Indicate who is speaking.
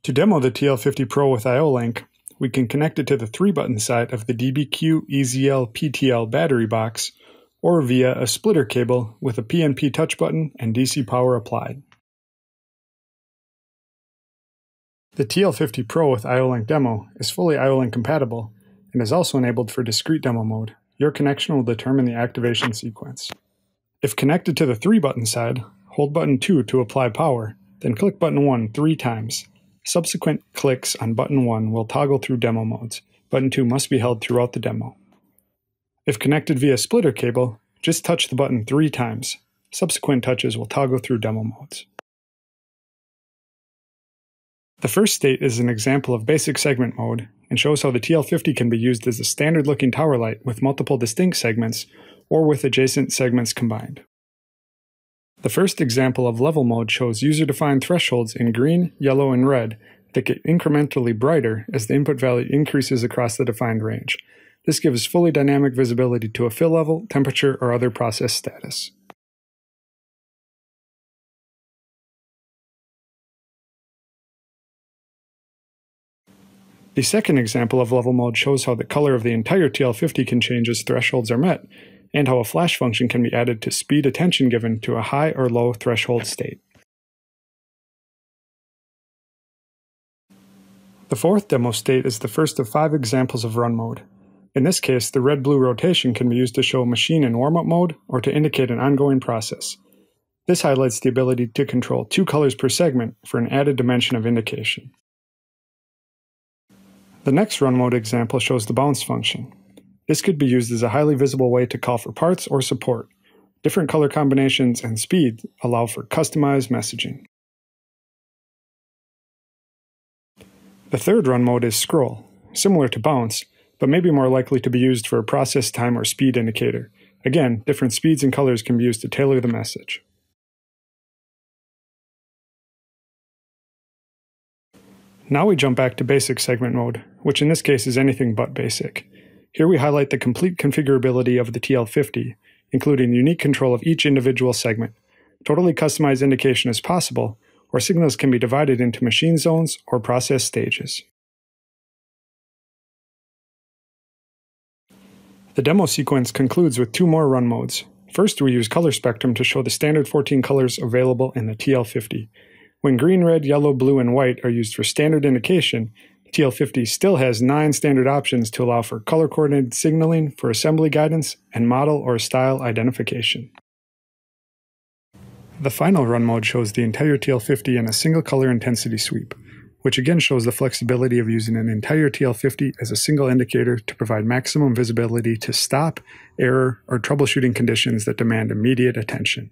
Speaker 1: To demo the TL50 Pro with I/O link, we can connect it to the 3-button side of the DBQ EZL PTL battery box, or via a splitter cable with a PNP touch button and DC power applied. The TL50 Pro with I/O link demo is fully I/O link compatible and is also enabled for discrete demo mode. Your connection will determine the activation sequence. If connected to the 3-button side, hold button 2 to apply power, then click button 1 3 times. Subsequent clicks on button 1 will toggle through demo modes. Button 2 must be held throughout the demo. If connected via splitter cable, just touch the button 3 times. Subsequent touches will toggle through demo modes. The first state is an example of basic segment mode and shows how the TL50 can be used as a standard-looking tower light with multiple distinct segments or with adjacent segments combined. The first example of level mode shows user-defined thresholds in green, yellow, and red that get incrementally brighter as the input value increases across the defined range. This gives fully dynamic visibility to a fill level, temperature, or other process status. The second example of level mode shows how the color of the entire TL50 can change as thresholds are met, and how a flash function can be added to speed attention given to a high or low threshold state. The fourth demo state is the first of 5 examples of run mode. In this case, the red-blue rotation can be used to show a machine in warm-up mode or to indicate an ongoing process. This highlights the ability to control 2 colors per segment for an added dimension of indication. The next run mode example shows the bounce function. This could be used as a highly visible way to call for parts or support. Different color combinations and speed allow for customized messaging. The third run mode is scroll, similar to bounce, but maybe more likely to be used for a process time or speed indicator. Again, different speeds and colors can be used to tailor the message. Now we jump back to basic segment mode, which in this case is anything but basic. Here we highlight the complete configurability of the TL50, including unique control of each individual segment. Totally customized indication is possible, or signals can be divided into machine zones or process stages. The demo sequence concludes with 2 more run modes. First, we use color spectrum to show the standard 14 colors available in the TL50. When green, red, yellow, blue, and white are used for standard indication, TL50 still has 9 standard options to allow for color-coordinated signaling for assembly guidance and model or style identification. The final run mode shows the entire TL50 in a single color intensity sweep, which again shows the flexibility of using an entire TL50 as a single indicator to provide maximum visibility to stop, error, or troubleshooting conditions that demand immediate attention.